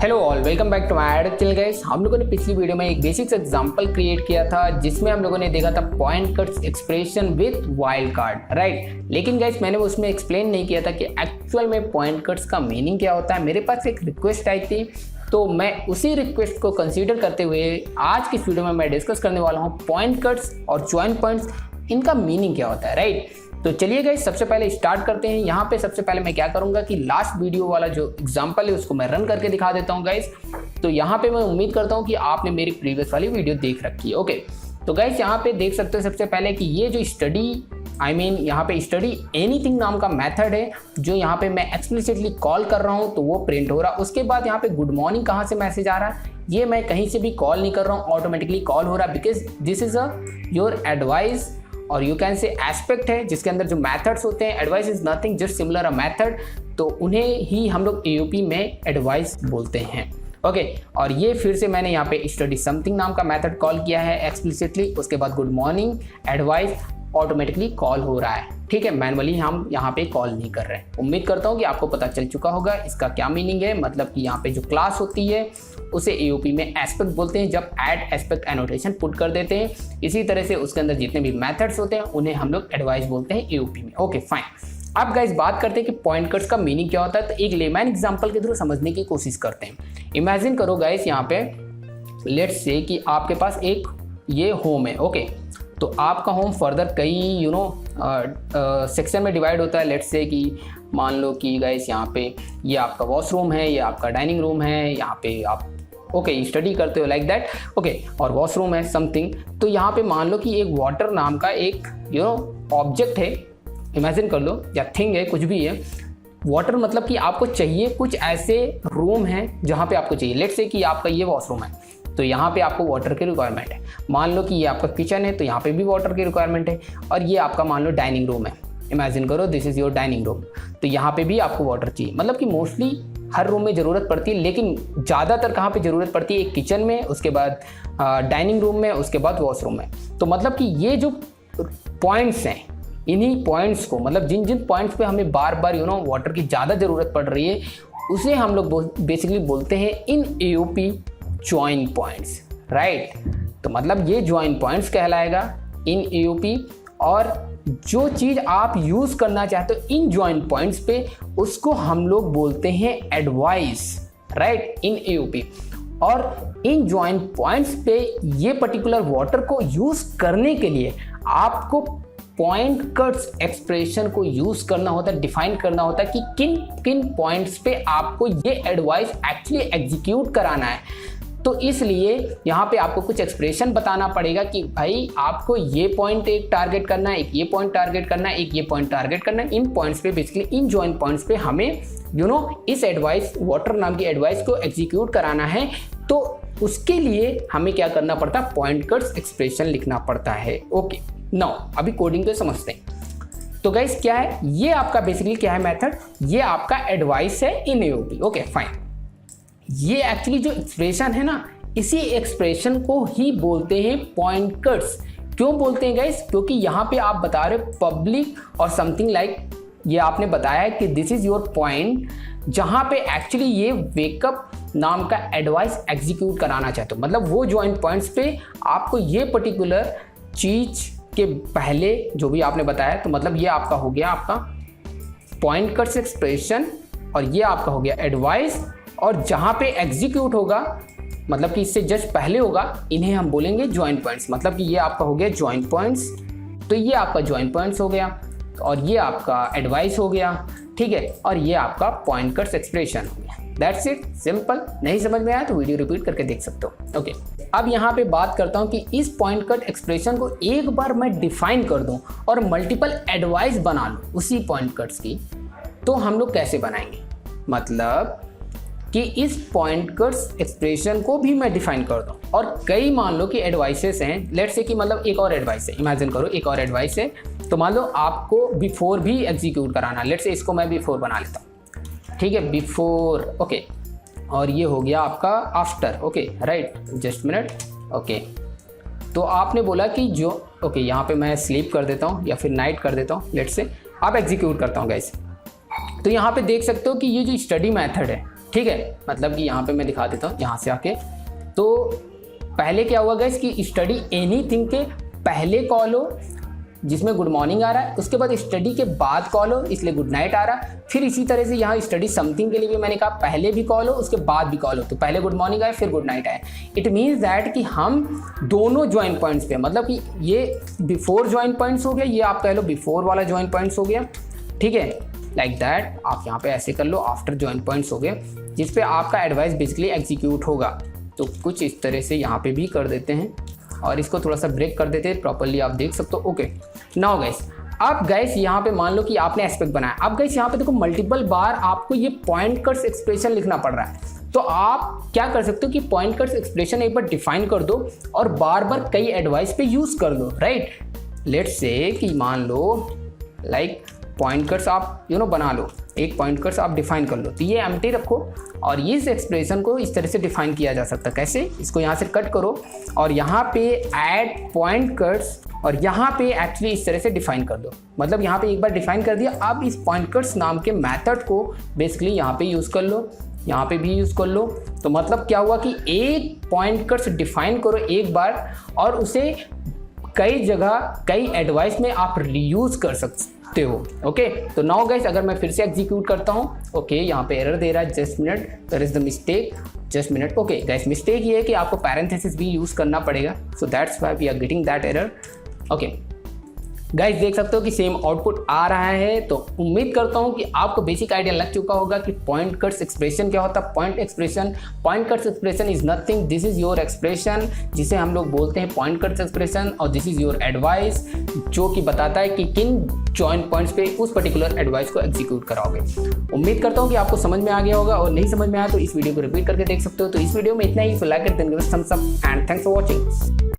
Hello all, welcome back to my channel guys. हम लोगों ने पिछली वीडियो में एक बेसिक एग्जांपल क्रिएट किया था जिसमें हम लोगों ने देखा था point cuts expression with wild card, right. लेकिन गाइस मैंने उसमें एक्सप्लेन नहीं किया था कि एक्चुअल में पॉइंट कट्स का मीनिंग क्या होता है। मेरे पास एक रिक्वेस्ट आई थी तो मैं उसी रिक्वेस्ट को कंसीडर करते हुए आज की वीडियो में मैं डिस्कस करने वाला हूँ पॉइंट कट्स और ज्वाइन पॉइंट्स, इनका मीनिंग क्या होता है, राइट। तो चलिए गाइस सबसे पहले स्टार्ट करते हैं। यहाँ पे सबसे पहले मैं क्या करूंगा कि लास्ट वीडियो वाला जो एग्जांपल है उसको मैं रन करके दिखा देता हूँ गाइस। तो यहाँ पे मैं उम्मीद करता हूँ कि आपने मेरी प्रीवियस वाली वीडियो देख रखी है। ओके, तो गाइस यहाँ पे देख सकते हो सबसे पहले कि ये जो यहाँ पे स्टडी एनीथिंग नाम का मेथड है जो यहाँ पे मैं एक्सप्लिसिटली कॉल कर रहा हूँ तो वो प्रिंट हो रहा है। उसके बाद यहाँ पे गुड मॉर्निंग कहाँ से मैसेज आ रहा है, ये मैं कहीं से भी कॉल नहीं कर रहा हूँ, ऑटोमेटिकली कॉल हो रहा है because this is your advice और यू कैन से एस्पेक्ट है जिसके अंदर जो मेथड्स होते हैं। Advice is nothing just similar a method, तो उन्हें ही हम लोग एओपी में एडवाइस बोलते हैं। ओके, और ये फिर से मैंने यहाँ पे स्टडी समथिंग नाम का मेथड कॉल किया है एक्सप्लिसिटली। उसके बाद good morning advice automatically call हो रहा है, ठीक है, मैनुअली हम यहाँ पे कॉल नहीं कर रहे हैं। उम्मीद करता हूँ कि आपको पता चल चुका होगा इसका क्या मीनिंग है। मतलब कि यहाँ पे जो क्लास होती है उसे एओपी में एस्पेक्ट बोलते हैं जब ऐड एस्पेक्ट एनोटेशन पुट कर देते हैं। इसी तरह से उसके अंदर जितने भी मेथड्स होते हैं उन्हें हम लोग एडवाइस बोलते हैं एओपी में। ओके फाइन, अब गाइस बात करते हैं कि पॉइंट कट्स का मीनिंग क्या होता है। तो एक लेमैन एग्जांपल के थ्रू समझने की कोशिश करते हैं। इमेजिन करो गाइस यहाँ पे लेट्स से कि आपके पास एक ये होम है। ओके, तो आपका होम फर्दर कई सेक्शन में डिवाइड होता है। लेट्स से कि मान लो कि गाइस यहाँ पे ये आपका वॉशरूम है, ये आपका डाइनिंग रूम है, यहाँ पे आप स्टडी करते हो लाइक दैट। ओके, और वॉशरूम है समथिंग। तो यहाँ पे मान लो कि एक वाटर नाम का एक ऑब्जेक्ट है, इमेजिन कर लो, या थिंग है, कुछ भी है। वाटर मतलब कि आपको चाहिए कुछ ऐसे रूम है जहाँ पे आपको चाहिए। लेट्स से कि आपका ये वॉशरूम है तो यहाँ पे आपको वाटर की रिक्वायरमेंट है। मान लो कि ये आपका किचन है तो यहाँ पे भी वाटर की रिक्वायरमेंट है। और ये आपका मान लो डाइनिंग रूम है, इमेजिन करो this is your dining room, तो यहाँ पे भी आपको वाटर चाहिए। मतलब कि मोस्टली हर रूम में ज़रूरत पड़ती है, लेकिन ज़्यादातर कहाँ पे ज़रूरत पड़ती है, एक किचन में, उसके बाद डाइनिंग रूम में, उसके बाद वॉशरूम में। तो मतलब कि ये जो पॉइंट्स हैं, इन्हीं पॉइंट्स को, मतलब जिन जिन पॉइंट्स पे हमें बार बार वाटर की ज़्यादा ज़रूरत पड़ रही है उसे हम लोग बेसिकली बोलते हैं इन एओपी ज्वाइन पॉइंट्स, राइट। तो मतलब ये ज्वाइन पॉइंट्स कहलाएगा इन एओपी, और जो चीज़ आप यूज़ करना चाहते हो इन ज्वाइन पॉइंट्स पे उसको हम लोग बोलते हैं एडवाइस, राइट, इन एओपी। और इन ज्वाइन पॉइंट्स पे ये पर्टिकुलर वाटर को यूज़ करने के लिए आपको पॉइंट कट्स एक्सप्रेशन को यूज करना होता है, डिफाइन करना होता है कि किन किन पॉइंट्स पे आपको ये एडवाइस एक्चुअली एग्जीक्यूट कराना है। तो इसलिए यहाँ पे आपको कुछ एक्सप्रेशन बताना पड़ेगा कि भाई आपको ये पॉइंट एक टारगेट करना है, एक ये पॉइंट टारगेट करना है, एक ये पॉइंट टारगेट करना है। इन पॉइंट्स पे बेसिकली इन ज्वाइन पॉइंट्स पे हमें इस एडवाइस, वाटर नाम की एडवाइस को एग्जीक्यूट कराना है। तो उसके लिए हमें क्या करना पड़ता है, पॉइंट कट्स एक्सप्रेशन लिखना पड़ता है। ओके, नाउ अभी कोडिंग को समझते हैं। तो गाइस क्या है, ये आपका बेसिकली क्या है मेथड, ये आपका एडवाइस है इन एओपी। ओके फाइन, ये एक्चुअली जो एक्सप्रेशन है ना, इसी एक्सप्रेशन को ही बोलते हैं पॉइंट कट्स। क्यों बोलते हैं गाइस, क्योंकि यहाँ पे आप बता रहे हो पब्लिक और समथिंग लाइक, ये आपने बताया है कि दिस इज योर पॉइंट जहाँ पे एक्चुअली ये वेकअप नाम का एडवाइस एग्जीक्यूट कराना चाहते हो। मतलब वो ज्वाइंट पॉइंट्स पे आपको ये पर्टिकुलर चीज के पहले जो भी आपने बताया, तो मतलब ये आपका हो गया आपका पॉइंट कट्स एक्सप्रेशन, और ये आपका हो गया एडवाइस। और जहाँ पे एग्जीक्यूट होगा, मतलब कि इससे जस्ट पहले होगा, इन्हें हम बोलेंगे ज्वाइन पॉइंट्स। मतलब कि ये आपका हो गया ज्वाइन पॉइंट्स, तो ये आपका ज्वाइन पॉइंट्स हो गया, और ये आपका एडवाइस हो गया, ठीक है, और ये आपका पॉइंट कट्स एक्सप्रेशन हो गया। That's it, simple. नहीं समझ में आया तो वीडियो रिपीट करके देख सकते हो। ओके, अब यहाँ पे बात करता हूँ कि इस पॉइंट कट एक्सप्रेशन को एक बार मैं डिफाइन कर दूँ और मल्टीपल एडवाइस बना लूँ उसी पॉइंट कट्स की, तो हम लोग कैसे बनाएंगे। मतलब कि इस पॉइंट कट्स एक्सप्रेशन को भी मैं डिफाइन कर दूं, और कई मान लो कि एडवाइसेस हैं। लेट्स से कि मतलब एक और एडवाइस है, इमेजिन करो एक और एडवाइस है। तो मान लो आपको बिफोर भी एग्जीक्यूट कराना, लेट्स से इसको मैं बिफोर बना लेता हूँ, ठीक है, बिफोर। ओके, और ये हो गया आपका after. Okay right, just minute. Okay, तो आपने बोला कि जो यहाँ पे मैं स्लीप कर देता हूँ या फिर नाइट कर देता हूँ, लेट्स से। अब एग्जीक्यूट करता हूँ गाइस। तो यहाँ पे देख सकते हो कि ये जो स्टडी मेथड है, ठीक है, मतलब कि यहाँ पे मैं दिखा देता हूँ यहाँ से आके। तो पहले क्या हुआ गाइस कि स्टडी एनीथिंग के पहले कॉल हो जिसमें गुड मॉर्निंग आ रहा है, उसके बाद स्टडी के बाद कॉल हो इसलिए गुड नाइट आ रहा है। फिर इसी तरह से यहाँ स्टडी समथिंग के लिए भी मैंने कहा पहले भी कॉल हो उसके बाद भी कॉल हो, तो पहले गुड मॉर्निंग आए फिर गुड नाइट आए। इट मीन्स दैट कि हम दोनों ज्वाइन पॉइंट्स पे, मतलब कि ये बिफोर ज्वाइन पॉइंट्स हो गया, ये आप कह लो बिफोर वाला ज्वाइन पॉइंट्स हो गया, ठीक है, लाइक दैट। आप यहाँ पे ऐसे कर लो आफ्टर ज्वाइन पॉइंट्स हो गए जिस पे आपका एडवाइस बेसिकली एग्जीक्यूट होगा। तो कुछ इस तरह से यहाँ पे भी कर देते हैं और इसको थोड़ा सा ब्रेक कर देते हैं प्रॉपरली, आप देख सकते हो। ओके नाउ गाइस, अब गाइस यहाँ पे मान लो कि आपने एस्पेक्ट बनाया, अब गाइस यहाँ पे देखो मल्टीपल बार आपको ये पॉइंट कट्स एक्सप्रेशन लिखना पड़ रहा है। तो आप क्या कर सकते हो कि पॉइंट कट्स एक्सप्रेशन एक बार डिफाइन कर दो और बार बार कई एडवाइस पे यूज कर लो, राइट। लेट्स से कि मान लो लाइक पॉइंट कट्स आप बना लो, एक पॉइंट कट्स आप डिफाइन कर लो, तो ये एम्प्टी रखो और इस एक्सप्रेशन को इस तरह से डिफाइन किया जा सकता है। कैसे? इसको यहाँ से कट करो और यहाँ पे ऐड पॉइंट कट्स और यहाँ पे एक्चुअली इस तरह से डिफाइन कर दो। मतलब यहाँ पे एक बार डिफाइन कर दिया, अब इस पॉइंट कट्स नाम के मेथड को बेसिकली यहाँ पे यूज़ कर लो, यहाँ पे भी यूज़ कर लो। तो मतलब क्या हुआ कि एक पॉइंट कट्स डिफाइन करो एक बार और उसे कई जगह कई एडवाइस में आप रीयूज कर सकते हो। ओके, तो नाउ गाइस अगर मैं फिर से एग्जीक्यूट करता हूँ, ओके यहाँ पे एरर दे रहा है, just minute, there is the mistake, just minute. Okay guys, mistake ये है कि आपको पैरेंथेसिस भी यूज करना पड़ेगा, so that's why we are getting that error. Okay guys, देख सकते हो कि सेम आउटपुट आ रहा है। तो उम्मीद करता हूं कि आपको बेसिक आइडिया लग चुका होगा कि पॉइंट कट्स एक्सप्रेशन क्या होता है। Point cuts expression is nothing, this is your expression जिसे हम लोग बोलते हैं पॉइंट कट्स एक्सप्रेशन, और दिस इज योर एडवाइस जो कि बताता है कि किन जॉइंट पॉइंट्स पे उस पर्टिकुलर एडवाइस को एग्जीक्यूट कराओगे। उम्मीद करता हूँ कि आपको समझ में आ गया होगा, और नहीं समझ में आया तो इस वीडियो को रिपीट करके देख सकते हो। तो इस वीडियो में इतना ही, like it, then give us thumbs up and thanks for watching.